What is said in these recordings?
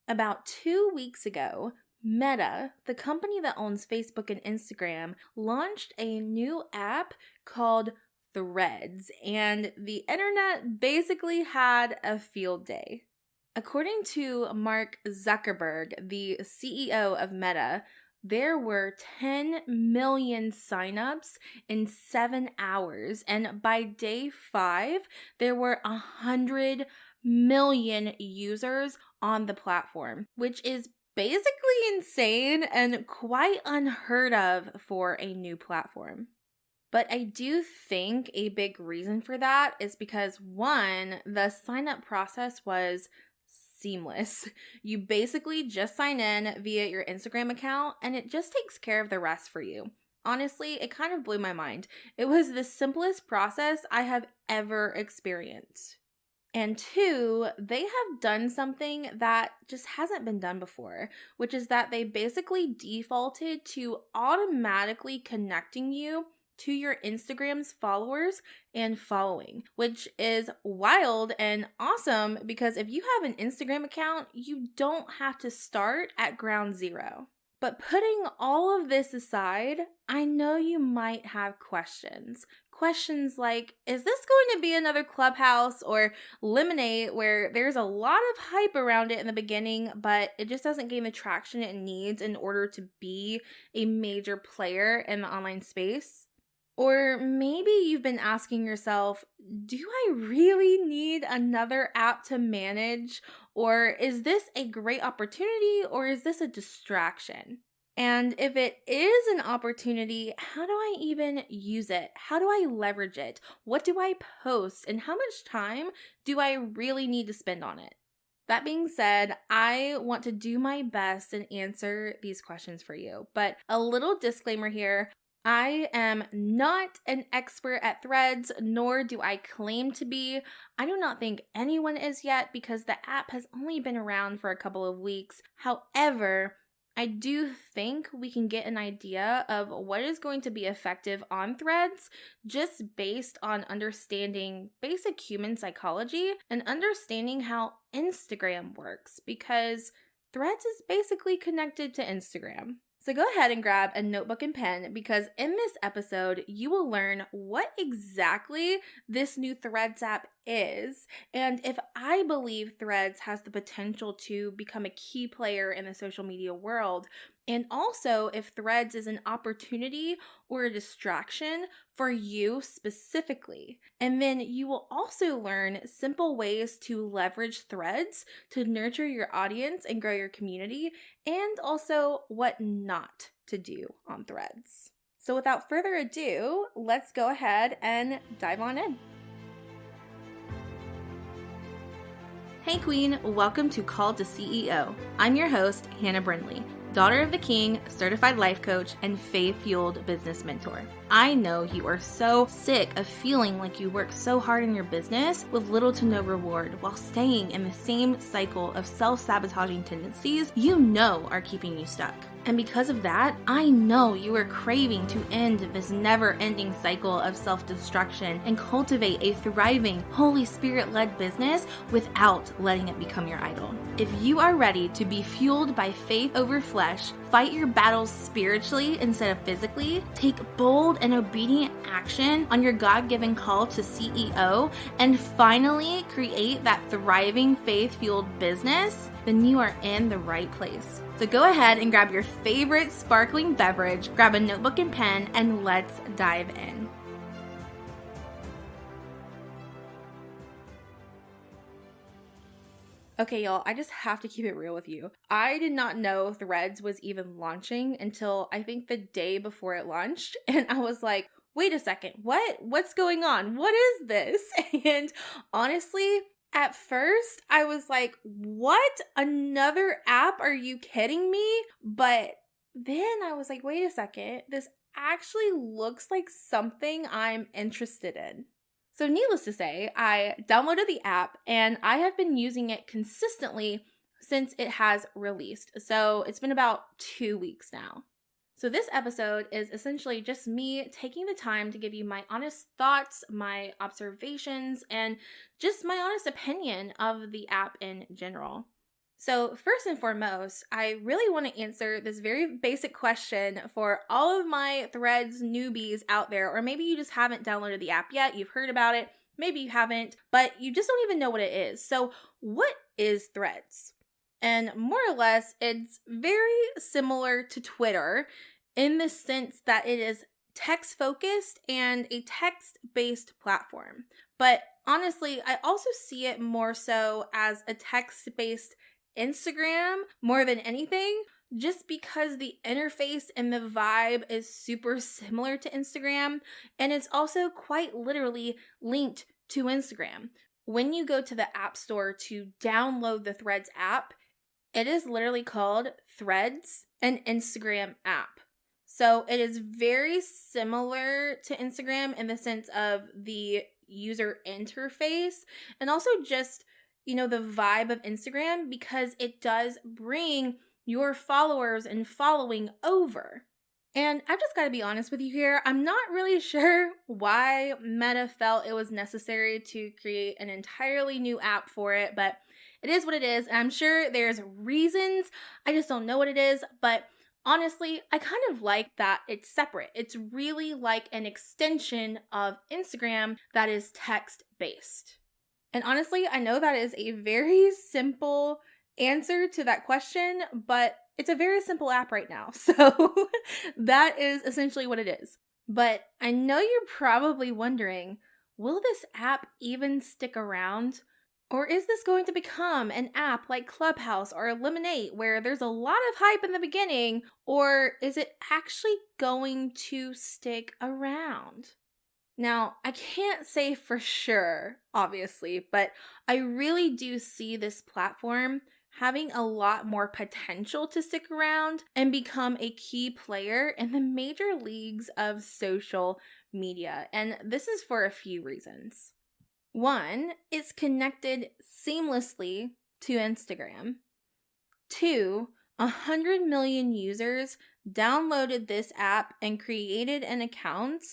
About 2 weeks ago, Meta, the company that owns Facebook and Instagram, launched a new app called Threads, and the internet basically had a field day. According to Mark Zuckerberg, the CEO of Meta, there were 10 million signups in 7 hours, and by day 5, there were 100 million users on the platform, which is basically insane and quite unheard of for a new platform. But I do think a big reason for that is because, one, the sign-up process was seamless. You basically just sign in via your Instagram account and it just takes care of the rest for you. Honestly, it kind of blew my mind. It was the simplest process I have ever experienced. And two, they have done something that just hasn't been done before, which is that they basically defaulted to automatically connecting you to your Instagram's followers and following, which is wild and awesome because if you have an Instagram account, you don't have to start at ground zero. But putting all of this aside, I know you might have questions. Questions like, is this going to be another Clubhouse or Lemonade where there's a lot of hype around it in the beginning, but it just doesn't gain the traction it needs in order to be a major player in the online space? Or maybe you've been asking yourself, do I really need another app to manage? Or is this a great opportunity or is this a distraction? And if it is an opportunity, how do I even use it? How do I leverage it? What do I post? And how much time do I really need to spend on it? That being said, I want to do my best and answer these questions for you. But a little disclaimer here. I am not an expert at Threads, nor do I claim to be. I do not think anyone is yet because the app has only been around for a couple of weeks. However, I do think we can get an idea of what is going to be effective on Threads just based on understanding basic human psychology and understanding how Instagram works because Threads is basically connected to Instagram. So go ahead and grab a notebook and pen because in this episode, you will learn what exactly this new Threads app is and if I believe Threads has the potential to become a key player in the social media world, and also if Threads is an opportunity or a distraction for you specifically. And then you will also learn simple ways to leverage Threads to nurture your audience and grow your community, and also what not to do on Threads. So without further ado, let's go ahead and dive on in. Hey Queen, welcome to Call to CEO. I'm your host, Hannah Brindley, daughter of the King, certified life coach, and faith-fueled business mentor. I know you are so sick of feeling like you work so hard in your business with little to no reward while staying in the same cycle of self-sabotaging tendencies you know are keeping you stuck. And because of that, I know you are craving to end this never-ending cycle of self-destruction and cultivate a thriving, Holy Spirit-led business without letting it become your idol. If you are ready to be fueled by faith over flesh, fight your battles spiritually instead of physically, take bold and obedient action on your God-given call to CEO, and finally create that thriving faith-fueled business, then you are in the right place. So go ahead and grab your favorite sparkling beverage, grab a notebook and pen, and let's dive in. Okay, y'all, I just have to keep it real with you. I did not know Threads was even launching until I think the day before it launched, and I was like, wait a second, what's going on? What is this? And honestly, at first, I was like, what? Another app? Are you kidding me? But then I was like, wait a second, this actually looks like something I'm interested in. So needless to say, I downloaded the app and I have been using it consistently since it has released. So it's been about 2 weeks now. So this episode is essentially just me taking the time to give you my honest thoughts, my observations, and just my honest opinion of the app in general. So, first and foremost, I really want to answer this very basic question for all of my Threads newbies out there, or maybe you just haven't downloaded the app yet, you've heard about it, maybe you haven't, but you just don't even know what it is. So, what is Threads? And more or less, it's very similar to Twitter in the sense that it is text focused and a text based platform. But honestly, I also see it more so as a text based Instagram more than anything, just because the interface and the vibe is super similar to Instagram, and it's also quite literally linked to Instagram. When you go to the App Store to download the Threads app, it is literally called Threads, an Instagram app. So it is very similar to Instagram in the sense of the user interface and also just the vibe of Instagram, because it does bring your followers and following over. And I've just got to be honest with you here. I'm not really sure why Meta felt it was necessary to create an entirely new app for it, but it is what it is. And I'm sure there's reasons. I just don't know what it is. But honestly, I kind of like that it's separate. It's really like an extension of Instagram that is text-based. And honestly, I know that is a very simple answer to that question, but it's a very simple app right now. So that is essentially what it is. But I know you're probably wondering, will this app even stick around? Or is this going to become an app like Clubhouse or Lemonade where there's a lot of hype in the beginning? Or is it actually going to stick around? Now, I can't say for sure, obviously, but I really do see this platform having a lot more potential to stick around and become a key player in the major leagues of social media. And this is for a few reasons. One, it's connected seamlessly to Instagram. Two, 100 million users downloaded this app and created an account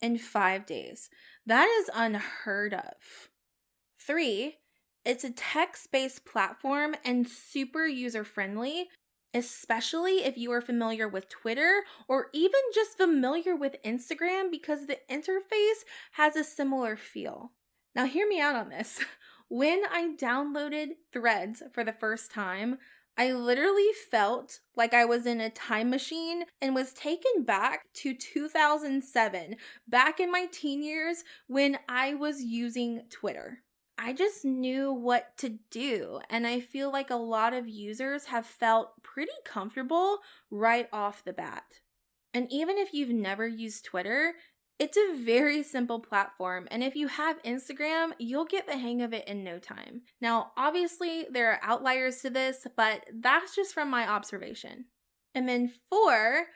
in 5 days. That is unheard of. 3, it's a text-based platform and super user-friendly, especially if you are familiar with Twitter or even just familiar with Instagram, because the interface has a similar feel. Now, hear me out on this. When I downloaded Threads for the first time, I literally felt like I was in a time machine and was taken back to 2007, back in my teen years when I was using Twitter. I just knew what to do, and I feel like a lot of users have felt pretty comfortable right off the bat. And even if you've never used Twitter, it's a very simple platform, and if you have Instagram, you'll get the hang of it in no time. Now, obviously, there are outliers to this, but that's just from my observation. And then 4,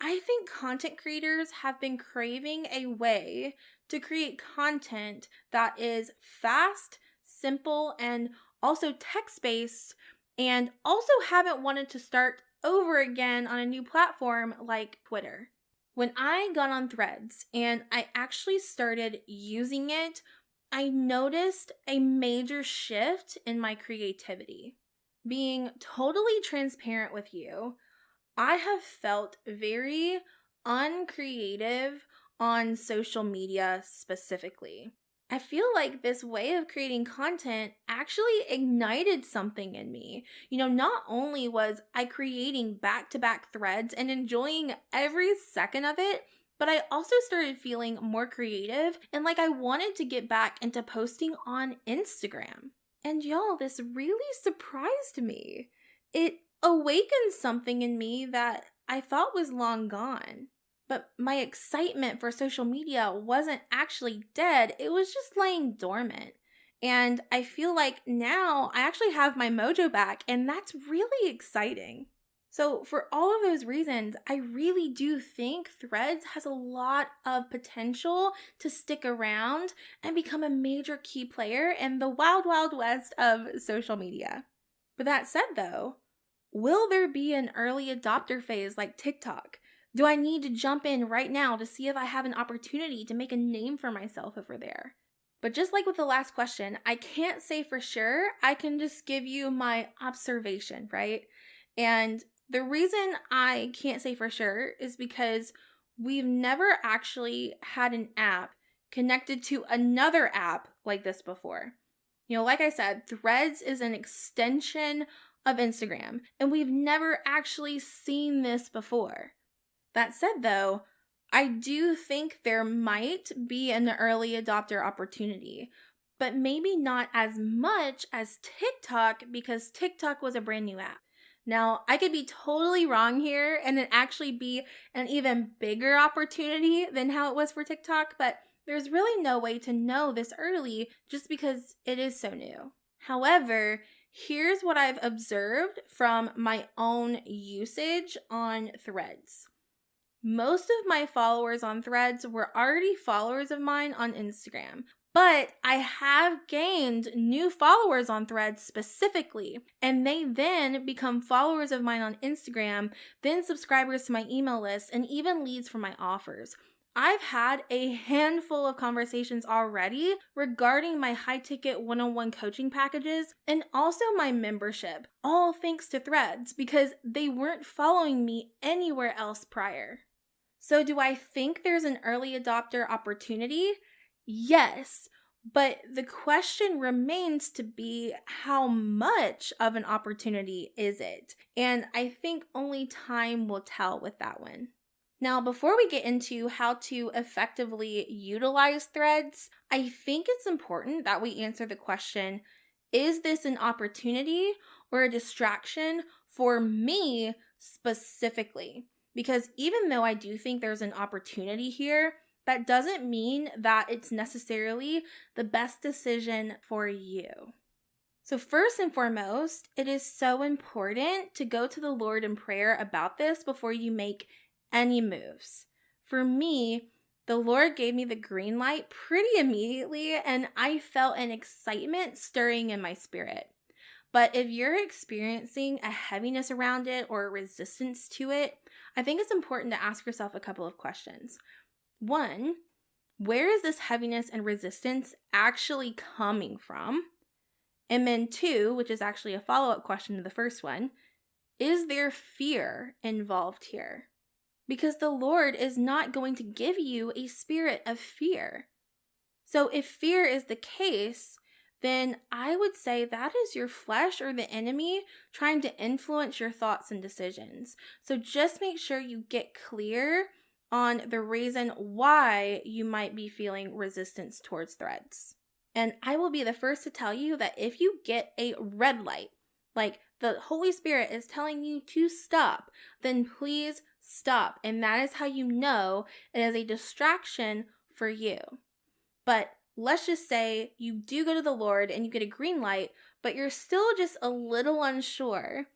I think content creators have been craving a way to create content that is fast, simple, and also text-based, and also haven't wanted to start over again on a new platform like Twitter. When I got on Threads and I actually started using it, I noticed a major shift in my creativity. Being totally transparent with you, I have felt very uncreative on social media specifically. I feel like this way of creating content actually ignited something in me. Not only was I creating back-to-back threads and enjoying every second of it, but I also started feeling more creative and like I wanted to get back into posting on Instagram. And y'all, this really surprised me. It awakened something in me that I thought was long gone. But my excitement for social media wasn't actually dead, it was just laying dormant. And I feel like now I actually have my mojo back, and that's really exciting. So for all of those reasons, I really do think Threads has a lot of potential to stick around and become a major key player in the wild, wild west of social media. But that said though, will there be an early adopter phase like TikTok? Do I need to jump in right now to see if I have an opportunity to make a name for myself over there? But just like with the last question, I can't say for sure. I can just give you my observation, right? And the reason I can't say for sure is because we've never actually had an app connected to another app like this before. Like I said, Threads is an extension of Instagram, and we've never actually seen this before. That said, though, I do think there might be an early adopter opportunity, but maybe not as much as TikTok because TikTok was a brand new app. Now, I could be totally wrong here and it actually be an even bigger opportunity than how it was for TikTok, but there's really no way to know this early just because it is so new. However, here's what I've observed from my own usage on Threads. Most of my followers on Threads were already followers of mine on Instagram, but I have gained new followers on Threads specifically, and they then become followers of mine on Instagram, then subscribers to my email list, and even leads for my offers. I've had a handful of conversations already regarding my high-ticket one-on-one coaching packages and also my membership, all thanks to Threads because they weren't following me anywhere else prior. So do I think there's an early adopter opportunity? Yes, but the question remains to be how much of an opportunity is it? And I think only time will tell with that one. Now, before we get into how to effectively utilize Threads, I think it's important that we answer the question, is this an opportunity or a distraction for me specifically? Because even though I do think there's an opportunity here, that doesn't mean that it's necessarily the best decision for you. So first and foremost, it is so important to go to the Lord in prayer about this before you make any moves. For me, the Lord gave me the green light pretty immediately, and I felt an excitement stirring in my spirit. But if you're experiencing a heaviness around it or a resistance to it, I think it's important to ask yourself a couple of questions. One, where is this heaviness and resistance actually coming from? And then two, which is actually a follow-up question to the first one, is there fear involved here? Because the Lord is not going to give you a spirit of fear. So if fear is the case, then I would say that is your flesh or the enemy trying to influence your thoughts and decisions. So just make sure you get clear on the reason why you might be feeling resistance towards Threads. And I will be the first to tell you that if you get a red light, like the Holy Spirit is telling you to stop, then please stop. And that is how you know it is a distraction for you. But let's just say you do go to the Lord and you get a green light, but you're still just a little unsure.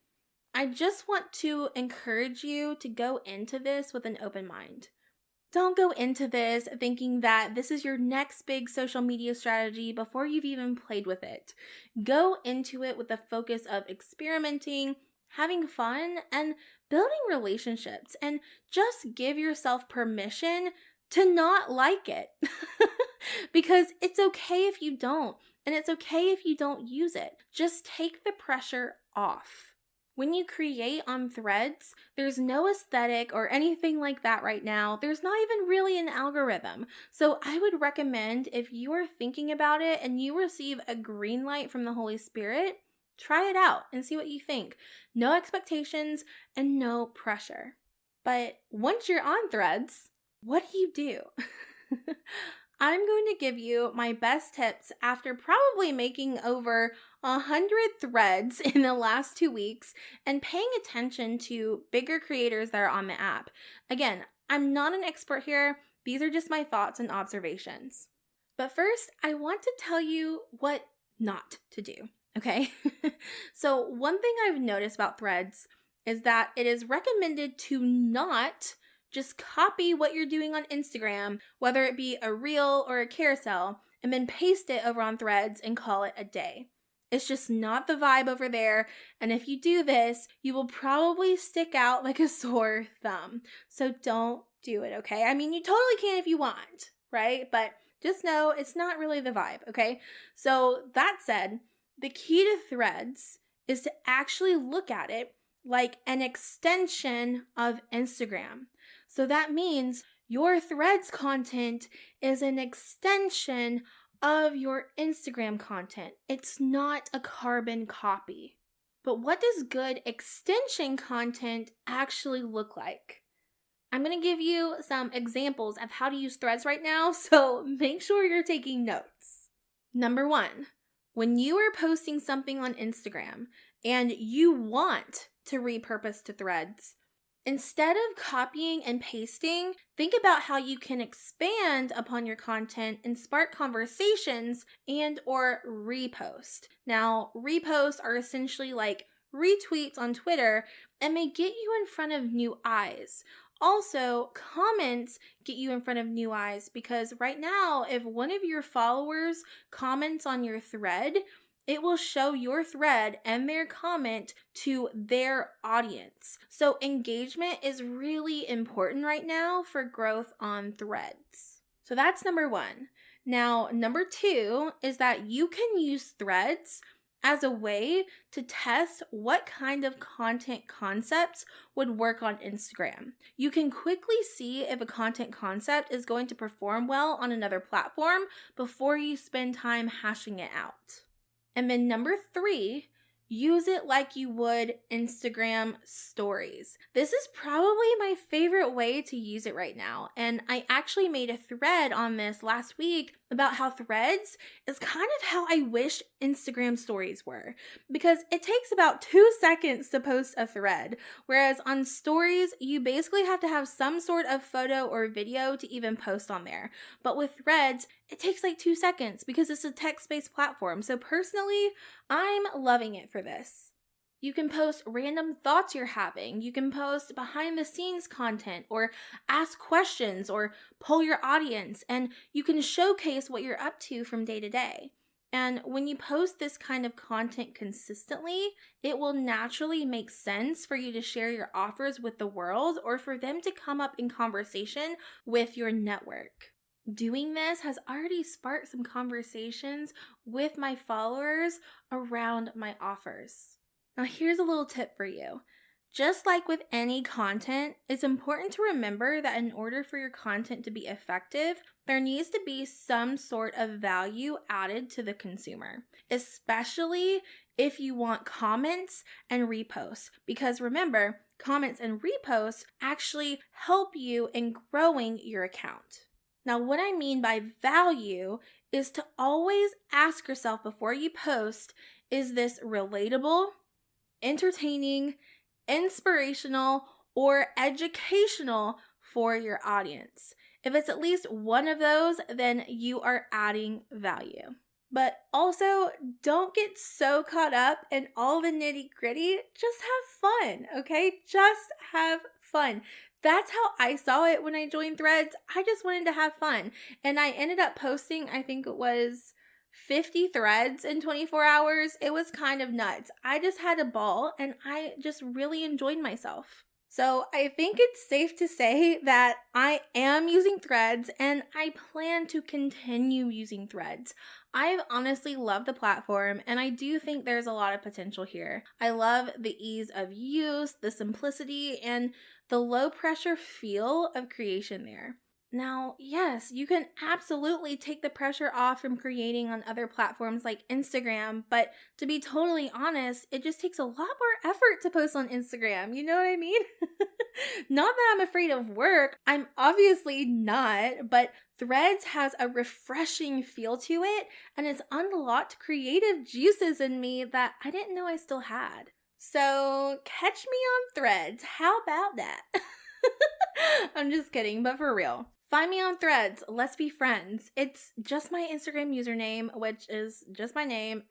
I just want to encourage you to go into this with an open mind. Don't go into this thinking that this is your next big social media strategy before you've even played with it. Go into it with the focus of experimenting, having fun, and building relationships. And just give yourself permission to not like it. Because it's okay if you don't, and it's okay if you don't use it. Just take the pressure off. When you create on Threads, there's no aesthetic or anything like that right now. There's not even really an algorithm. So I would recommend if you are thinking about it and you receive a green light from the Holy Spirit, try it out and see what you think. No expectations and no pressure. But once you're on Threads, what do you do? I'm going to give you my best tips after probably making over 100 threads in the last 2 weeks and paying attention to bigger creators that are on the app. Again, I'm not an expert here. These are just my thoughts and observations. But first, I want to tell you what not to do, okay? So one thing I've noticed about Threads is that it is recommended to not just copy what you're doing on Instagram, whether it be a reel or a carousel, and then paste it over on Threads and call it a day. It's just not the vibe over there, and if you do this, you will probably stick out like a sore thumb. So don't do it, okay? I mean, you totally can if you want, right? But Just know it's not really the vibe, okay? So that said, the key to Threads is to actually look at it like an extension of Instagram. So that means your Threads content is an extension of your Instagram content. It's not a carbon copy. But what does good extension content actually look like? I'm going to give you some examples of how to use Threads right now, so make sure you're taking notes. Number 1, when you are posting something on Instagram and you want to repurpose to Threads, instead of copying and pasting, think about how you can expand upon your content and spark conversations and or repost. Now, reposts are essentially like retweets on Twitter and may get you in front of new eyes. Also, comments get you in front of new eyes because right now, if one of your followers comments on your thread, it will show your thread and their comment to their audience. So engagement is really important right now for growth on Threads. So that's number 1. Now, number 2 is that you can use Threads as a way to test what kind of content concepts would work on Instagram. You can quickly see if a content concept is going to perform well on another platform before you spend time hashing it out. And then number 3, use it like you would Instagram stories. This is probably my favorite way to use it right now. And I actually made a thread on this last week about how Threads is kind of how I wish Instagram stories were, because it takes about 2 seconds to post a thread, whereas on stories, you basically have to have some sort of photo or video to even post on there. But with Threads, it takes like 2 seconds because it's a text-based platform. So personally, I'm loving it for this. You can post random thoughts you're having. You can post behind the scenes content or ask questions or poll your audience, and you can showcase what you're up to from day to day. And when you post this kind of content consistently, it will naturally make sense for you to share your offers with the world or for them to come up in conversation with your network. Doing this has already sparked some conversations with my followers around my offers. Now, here's a little tip for you. Just like with any content, it's important to remember that in order for your content to be effective, there needs to be some sort of value added to the consumer, especially if you want comments and reposts. Because remember, comments and reposts actually help you in growing your account. Now, what I mean by value is to always ask yourself before you post, is this relatable, entertaining, inspirational, or educational for your audience? If it's at least one of those, then you are adding value. But also, don't get so caught up in all the nitty-gritty. Just have fun, okay? Just have fun. That's how I saw it when I joined Threads. I just wanted to have fun. And I ended up posting, I think it was 50 threads in 24 hours. It was kind of nuts. I just had a ball and I just really enjoyed myself. So I think it's safe to say that I am using Threads and I plan to continue using Threads. I've honestly loved the platform and I do think there's a lot of potential here. I love the ease of use, the simplicity, and the low pressure feel of creation there. Now, yes, you can absolutely take the pressure off from creating on other platforms like Instagram, but to be totally honest, it just takes a lot more effort to post on Instagram. You know what I mean? Not that I'm afraid of work. I'm obviously not, but Threads has a refreshing feel to it, and it's unlocked creative juices in me that I didn't know I still had. So, catch me on Threads. How about that? I'm just kidding, but for real. Find me on Threads. Let's be friends. It's just my Instagram username, which is just my name,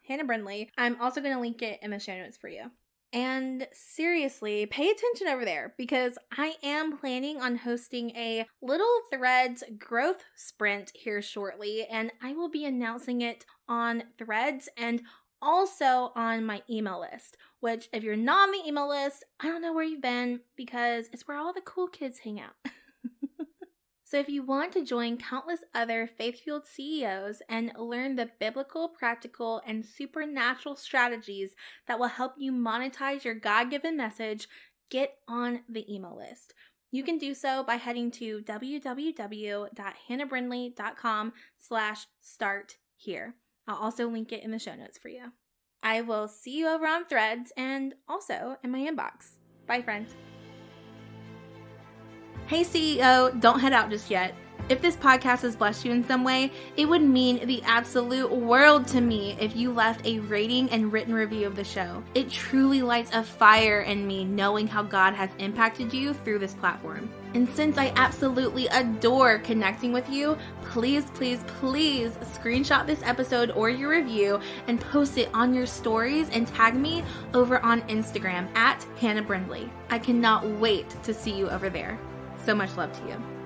@HannahBrindley. I'm also going to link it in the show notes for you. And seriously, pay attention over there because I am planning on hosting a little Threads growth sprint here shortly, and I will be announcing it on Threads and also on my email list, which if you're not on the email list, I don't know where you've been because it's where all the cool kids hang out. So if you want to join countless other faith-fueled CEOs and learn the biblical, practical, and supernatural strategies that will help you monetize your God-given message, get on the email list. You can do so by heading to www.hannahbrindley.com/start here. I'll also link it in the show notes for you. I will see you over on Threads and also in my inbox. Bye, friends. Hey CEO, don't head out just yet. If this podcast has blessed you in some way, it would mean the absolute world to me if you left a rating and written review of the show. It truly lights a fire in me knowing how God has impacted you through this platform. And since I absolutely adore connecting with you, please screenshot this episode or your review and post it on your stories and tag me over on Instagram @Hannah Brindley. I cannot wait to see you over there. So much love to you.